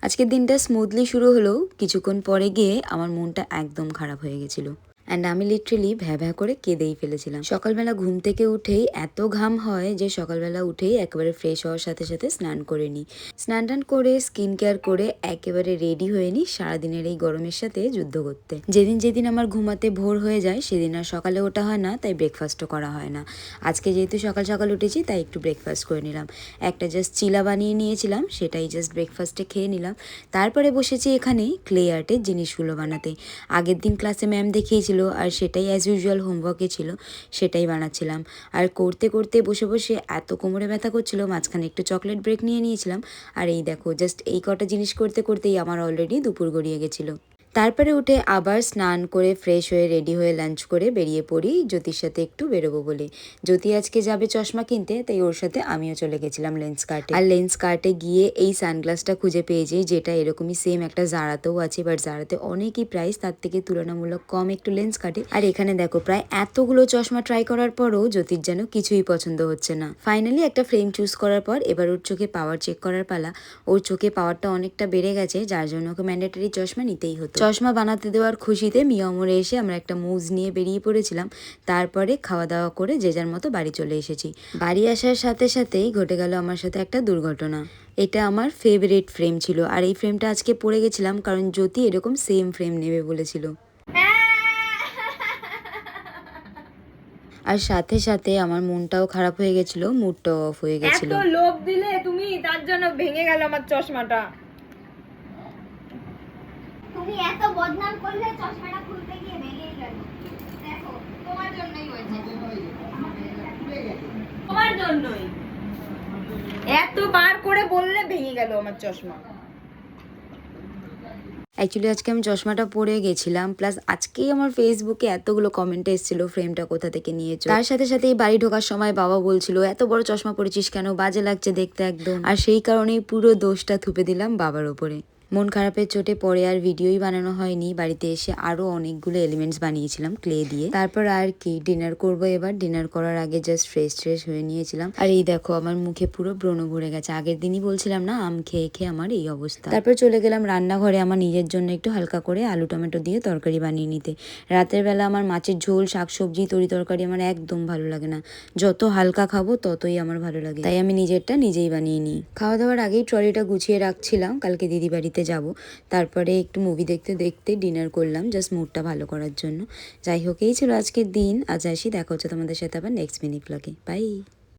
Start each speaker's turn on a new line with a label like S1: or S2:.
S1: আজকের দিনটা স্মুথলি শুরু হলেও কিছুক্ষণ পরে গিয়ে আমার মনটা একদম খারাপ হয়ে গেছিল। অ্যান্ড আমি লিটারেলি ভ্যা করে কেঁদেই ফেলেছিলাম। সকালবেলা ঘুম থেকে উঠেই এত ঘাম হয় যে সকালবেলা উঠেই একেবারে ফ্রেশ হওয়ার সাথে সাথে স্নান করে নিই। স্নান টান করে স্কিন কেয়ার করে একেবারে রেডি হয়ে নিই সারাদিনের এই গরমের সাথে যুদ্ধ করতে। যেদিন আমার ঘুমাতে ভোর হয়ে যায় সেদিন আর সকালে ওঠা হয় না, তাই ব্রেকফাস্টও করা হয় না। আজকে যেহেতু সকাল সকাল উঠেছি তাই একটু ব্রেকফাস্ট করে নিলাম। একটা জাস্ট চিলা বানিয়ে নিয়েছিলাম, সেটাই জাস্ট ব্রেকফাস্টে খেয়ে নিলাম। তারপরে বসেছি এখানে ক্লে আর্টের জিনিসগুলো বানাতে। আগের দিন ক্লাসে ম্যাম দেখিয়েছিল আর সেটাই অ্যাজ ইউজুয়াল হোমওয়ার্কে ছিল, সেটাই বানাচ্ছিলাম। আর করতে করতে বসে বসে এত কোমরে ব্যথা করছিল, মাঝখানে একটু চকলেট ব্রেক নিয়েছিলাম। আর এই দেখো জাস্ট এই কটা জিনিস করতে করতেই আমার অলরেডি দুপুর গড়িয়ে গেছিলো। তারপরে উঠে আবার স্নান করে ফ্রেশ হয়ে রেডি হয়ে লাঞ্চ করে বেরিয়ে পড়ি জ্যোতির সাথে একটু বেরোবো বলে। জ্যোতি আজকে যাবে চশমা কিনতে, তাই ওর সাথে আমিও চলে গেছিলাম লেন্স কার্টে। আর লেন্স কার্টে গিয়ে এই সানগ্লাসটা খুঁজে পেয়েছি, যেটা এরকমই সেম একটা জারাতেও আছে, বাট জারাতে অনেকই প্রাইস, তার থেকে তুলনামূলক কম একটু লেন্স কার্টে। আর এখানে দেখো প্রায় এতগুলো চশমা ট্রাই করার পরও জ্যোতির যেন কিছুই পছন্দ হচ্ছে না। ফাইনালি একটা ফ্রেম চুজ করার পর এবার ওর চোখে পাওয়ার চেক করার পালা। ওর চোখে পাওয়ারটা অনেকটা বেড়ে গেছে, যার জন্য ওকে ম্যান্ডেটরি চশমা নিতেই হতো। চশমা বানাতে দেওয়ার খুশিতে মিয়ামরে এসে আমরা একটা মুজ নিয়ে বেরিয়ে পড়েছিলাম। তারপরে খাওয়া দাওয়া করে যে যার মতো বাড়ি চলে এসেছি। বাড়ি আসার সাথে সাথেই ঘটে গেল আমার সাথে একটা দুর্ঘটনা। এটা আমার ফেভারিট ফ্রেম ছিল, আর এই ফ্রেমটা আজকে পরে গেছিলাম কারণ জ্যোতি এরকম সেম ফ্রেম নেবে বলেছিল। আর সাথে সাথে আমার মনটাও খারাপ হয়ে গেছিল, মুডটাও অফ হয়ে গেছিল।
S2: এত লোভ দিলে তুমি, তার জন্য ভেঙে গেল আমার চশমাটা।
S3: তুমি এত বদনাম করলে চশমাটা খুলতে গিয়ে ভেঙেই গেল। দেখো তোমার জন্যই হয়েছে,
S2: তোমার জন্যই। এতবার করে বললে ভেঙে গেল আমার চশমা।
S1: অ্যাকচুয়ালি আজকে আমি চশমাটা পরে গেছিলাম, প্লাস আজকেই আমার ফেসবুকে এতগুলো কমেন্ট এসেছিল ফ্রেমটা কোথা থেকে নিয়েছো। তার সাথে সাথে এই বাড়ি ঢোকার সময় বাবা বলছিল এত বড় চশমা পরেছিস কেন, বাজে লাগছে দেখতে একদম। আর সেই কারণেই পুরো দোষটা থুপে দিলাম বাবার ওপরে। মন খারাপের চোটে পরে আর ভিডিওই বানানো হয়নি। বাড়িতে এসে আরো অনেকগুলো এলিমেন্টস বানিয়েছিলাম ক্লে দিয়ে। তারপর আর কি ডিনার করবো এবার। ডিনার করার আগে জাস্ট ফ্রেশ হয়ে নিয়েছিলাম। আর এই দেখো আমার মুখে পুরো ব্রণ ভরে গেছে। আগের দিনই বলছিলাম না আম খেয়ে খেয়ে আমার এই অবস্থা। তারপর চলে গেলাম রান্নাঘরে আমার নিজের জন্য একটু হালকা করে আলু টমেটো দিয়ে তরকারি বানিয়ে নিতে। রাতের বেলা আমার মাছের ঝোল শাকসবজি তরি তরকারি আমার একদম ভালো লাগে না। যত হালকা খাবো ততই আমার ভালো লাগে, তাই আমি নিজেরটা নিজেই বানিয়ে নিই। খাওয়া দাওয়ার আগেই ট্রলিটা গুছিয়ে রাখছিলাম, কালকে দিদি বাড়িতে যাব। তারপরে একটু মুভি দেখতে দেখতে ডিনার করলাম, জাস্ট মুডটা ভালো করার জন্য। যাই হোক এই ছিল আজকের দিন। আজ আসি, দেখা হচ্ছে তোমাদের সাথে আবার নেক্সট মিনি ব্লগে। বাই।